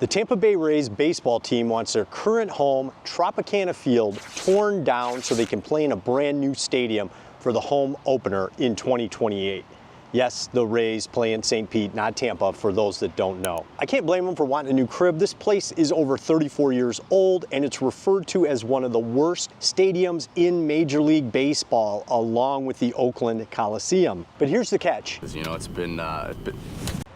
The Tampa Bay Rays baseball team wants their current home, Tropicana Field, torn down so they can play in a brand new stadium for the home opener in 2028. Yes, the Rays play in St. Pete, not Tampa, for those that don't know. I can't blame them for wanting a new crib. This place is over 34 years old, and it's referred to as one of the worst stadiums in Major League Baseball, along with the Oakland Coliseum. But here's the catch. You know, it's been...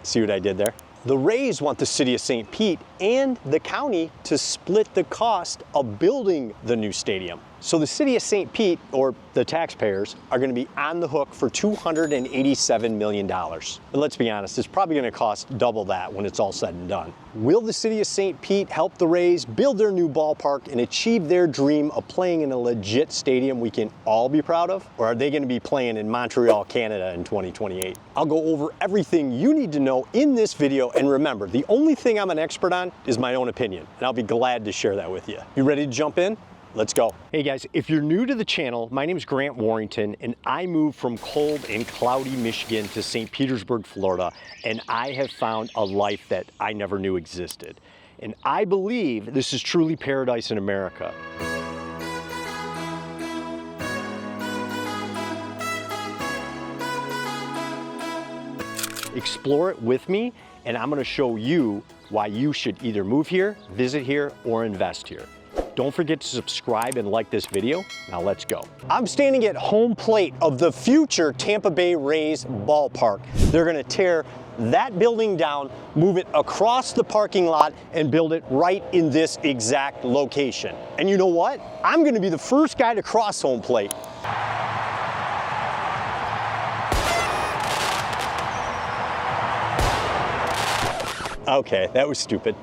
See what I did there? The Rays want the city of St. Pete and the county to split the cost of building the new stadium. So the city of St. Pete, or the taxpayers, are going to be on the hook for $287 million. And let's be honest, it's probably going to cost double that when it's all said and done. Will the city of St. Pete help the Rays build their new ballpark and achieve their dream of playing in a legit stadium we can all be proud of? Or are they going to be playing in Montreal, Canada in 2028? I'll go over everything you need to know in this video, and remember, the only thing I'm an expert on is my own opinion, and I'll be glad to share that with you. You ready to jump in? Let's go. Hey guys, if you're new to the channel, my name is Grant Warrington, and I moved from cold and cloudy Michigan to St. Petersburg, Florida, and I have found a life that I never knew existed. And I believe this is truly paradise in America. Explore it with me, and I'm gonna show you why you should either move here, visit here, or invest here. Don't forget to subscribe and like this video. Now let's go. I'm standing at home plate of the future Tampa Bay Rays ballpark. They're gonna tear that building down, move it across the parking lot, and build it right in this exact location. And you know what? I'm gonna be the first guy to cross home plate. Okay, that was stupid.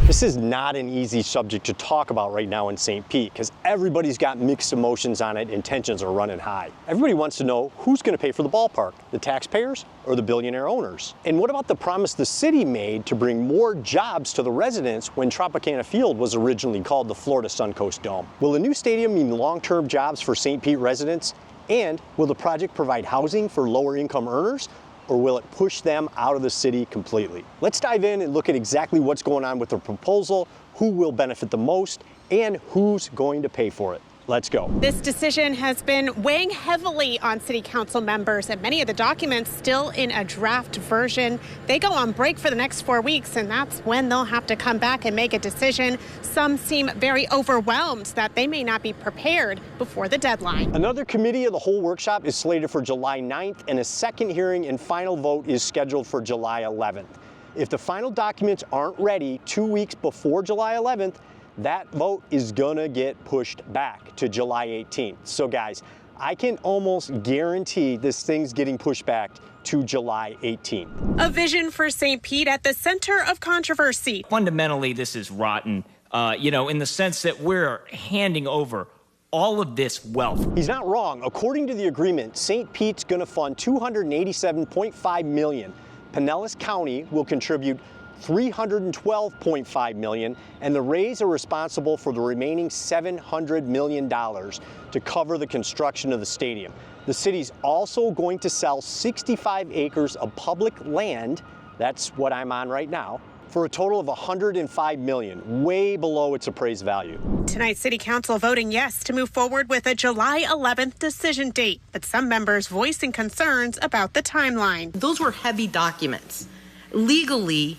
This is not an easy subject to talk about right now in St. Pete because everybody's got mixed emotions on it and tensions are running high. Everybody wants to know who's going to pay for the ballpark, the taxpayers or the billionaire owners? And what about the promise the city made to bring more jobs to the residents when Tropicana Field was originally called the Florida Suncoast Dome? Will the new stadium mean long-term jobs for St. Pete residents? And will the project provide housing for lower income earners? Or will it push them out of the city completely? Let's dive in and look at exactly what's going on with the proposal, who will benefit the most, and who's going to pay for it. Let's go. This decision has been weighing heavily on city council members, and many of the documents still in a draft version. They go on break for the next 4 weeks, and that's when they'll have to come back and make a decision. Some seem very overwhelmed that they may not be prepared before the deadline. Another committee of the whole workshop is slated for July 9th, and a second hearing and final vote is scheduled for July 11th. If the final documents aren't ready 2 weeks before July 11th, that vote is gonna get pushed back to July 18th. So guys, I can almost guarantee this thing's getting pushed back to July 18th. A vision for St. Pete at the center of controversy. Fundamentally, this is rotten, in the sense that we're handing over all of this wealth. He's not wrong. According to the agreement, St. Pete's gonna fund $287.5 million. Pinellas County will contribute $312.5 million, and the Rays are responsible for the remaining $700 million to cover the construction of the stadium. The city's also going to sell 65 acres of public land, that's what I'm on right now, for a total of $105 million, way below its appraised value. Tonight, City Council voting yes to move forward with a July 11th decision date, but some members voicing concerns about the timeline. Those were heavy documents. Legally,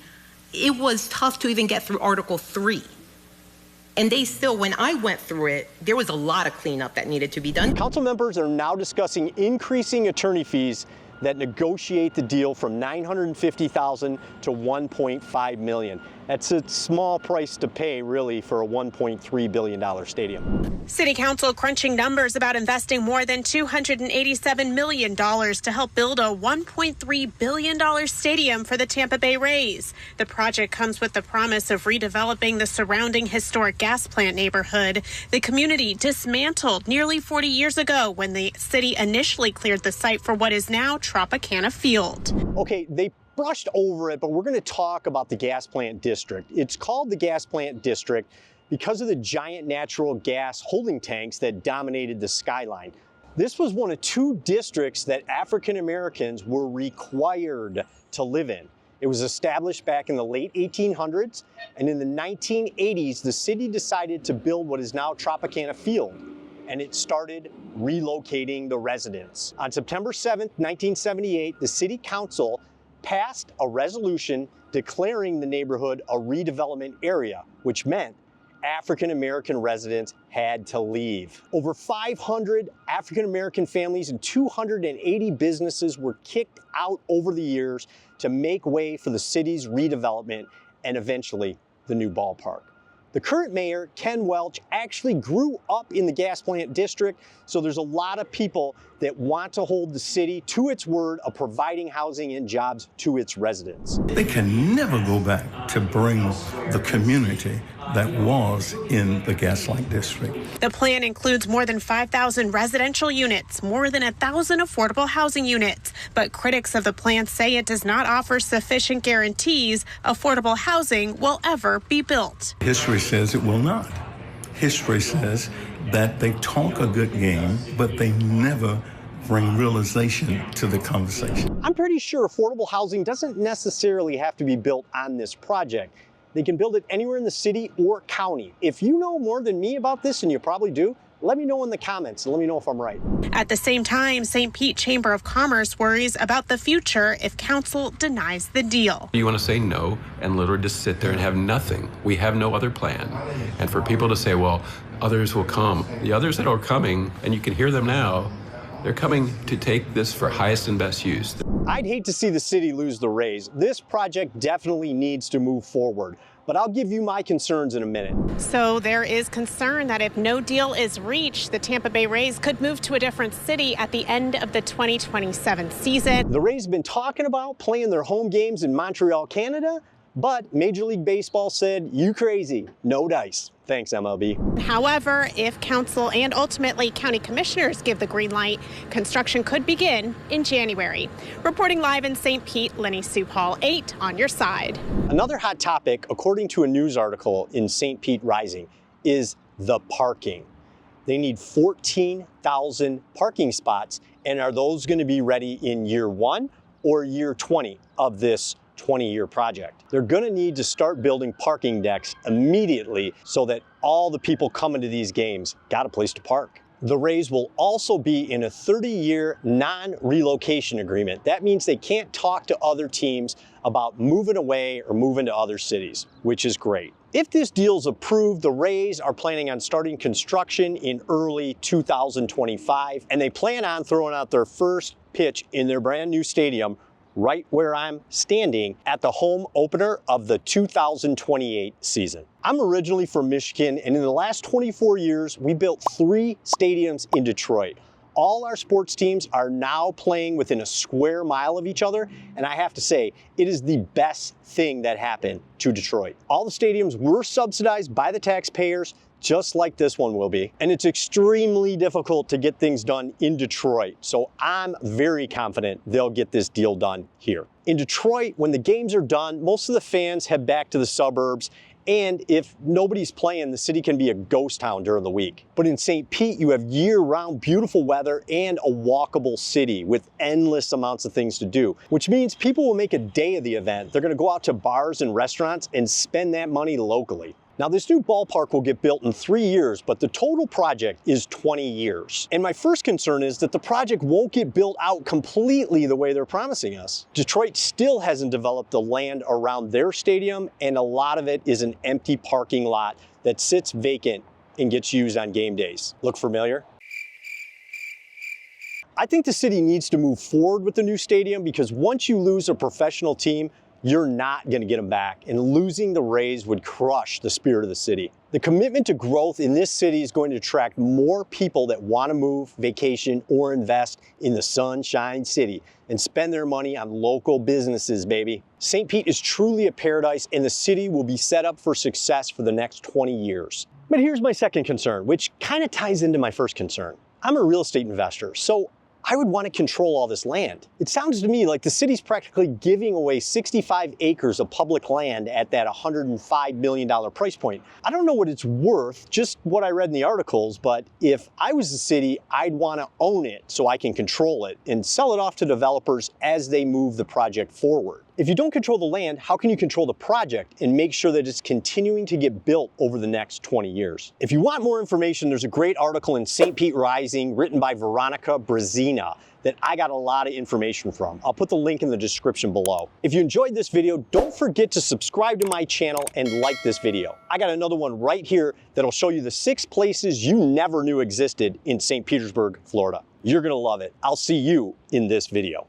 it was tough to even get through Article 3. And they still, when I went through it, there was a lot of cleanup that needed to be done. Council members are now discussing increasing attorney fees that negotiate the deal from $950,000 to $1.5 million. That's a small price to pay, really, for a $1.3 billion stadium. City Council crunching numbers about investing more than $287 million to help build a $1.3 billion stadium for the Tampa Bay Rays. The project comes with the promise of redeveloping the surrounding historic gas plant neighborhood. The community dismantled nearly 40 years ago when the city initially cleared the site for what is now Tropicana Field. Okay, they brushed over it, but we're going to talk about the gas plant district. It's called the gas plant district because of the giant natural gas holding tanks that dominated the skyline. This was one of two districts that African Americans were required to live in. It was established back in the late 1800s, and in the 1980s, the city decided to build what is now Tropicana Field, and it started relocating the residents. On September 7th, 1978, the city council passed a resolution declaring the neighborhood a redevelopment area, which meant African-American residents had to leave. Over 500 African-American families and 280 businesses were kicked out over the years to make way for the city's redevelopment and eventually the new ballpark. The current mayor, Ken Welch, actually grew up in the gas plant district, so there's a lot of people that want to hold the city to its word of providing housing and jobs to its residents. They can never go back to bring the community that was in the Gaslight District. The plan includes more than 5,000 residential units, more than 1,000 affordable housing units. But critics of the plan say it does not offer sufficient guarantees affordable housing will ever be built. History says it will not. History says that they talk a good game, but they never bring realization to the conversation. I'm pretty sure affordable housing doesn't necessarily have to be built on this project. They can build it anywhere in the city or county. If you know more than me about this, and you probably do, let me know in the comments and let me know if I'm right. At the same time, St. Pete Chamber of Commerce worries about the future if council denies the deal. You want to say no and literally just sit there and have nothing. We have no other plan. And for people to say, well, others will come. The others that are coming, and you can hear them now, they're coming to take this for highest and best use. I'd hate to see the city lose the Rays. This project definitely needs to move forward, but I'll give you my concerns in a minute. So there is concern that if no deal is reached, the Tampa Bay Rays could move to a different city at the end of the 2027 season. The Rays have been talking about playing their home games in Montreal, Canada, but Major League Baseball said, you crazy, no dice. Thanks, MLB. However, if council and ultimately county commissioners give the green light, construction could begin in January. Reporting live in St. Pete, Lenny Supal, 8 on your side. Another hot topic, according to a news article in St. Pete Rising, is the parking. They need 14,000 parking spots, and are those going to be ready in year 1 or year 20 of this 20-year project? They're going to need to start building parking decks immediately so that all the people coming to these games got a place to park. The Rays will also be in a 30-year non-relocation agreement. That means they can't talk to other teams about moving away or moving to other cities, which is great. If this deal's approved, the Rays are planning on starting construction in early 2025, and they plan on throwing out their first pitch in their brand new stadium right where I'm standing at the home opener of the 2028 season. I'm originally from Michigan, and in the last 24 years, we built 3 stadiums in Detroit. All our sports teams are now playing within a square mile of each other, and I have to say, it is the best thing that happened to Detroit. All the stadiums were subsidized by the taxpayers, just like this one will be. And it's extremely difficult to get things done in Detroit, so I'm very confident they'll get this deal done here. In Detroit, when the games are done, most of the fans head back to the suburbs, and if nobody's playing, the city can be a ghost town during the week. But in St. Pete, you have year-round beautiful weather and a walkable city with endless amounts of things to do, which means people will make a day of the event. They're gonna go out to bars and restaurants and spend that money locally. Now, this new ballpark will get built in 3 years, but the total project is 20 years. And my first concern is that the project won't get built out completely the way they're promising us. Detroit still hasn't developed the land around their stadium, and a lot of it is an empty parking lot that sits vacant and gets used on game days. Look familiar? I think the city needs to move forward with the new stadium, because once you lose a professional team, you're not going to get them back, and losing the Rays would crush the spirit of the city. The commitment to growth in this city is going to attract more people that want to move, vacation, or invest in the Sunshine City and spend their money on local businesses, baby. St. Pete is truly a paradise, and the city will be set up for success for the next 20 years. But here's my second concern, which kind of ties into my first concern. I'm a real estate investor, so I would want to control all this land. It sounds to me like the city's practically giving away 65 acres of public land at that $105 million price point. I don't know what it's worth, just what I read in the articles, but if I was the city, I'd want to own it so I can control it and sell it off to developers as they move the project forward. If you don't control the land, how can you control the project and make sure that it's continuing to get built over the next 20 years? If you want more information, there's a great article in St. Pete Rising written by Veronica Brazina that I got a lot of information from. I'll put the link in the description below. If you enjoyed this video, don't forget to subscribe to my channel and like this video. I got another one right here that'll show you the 6 places you never knew existed in St. Petersburg, Florida. You're gonna love it. I'll see you in this video.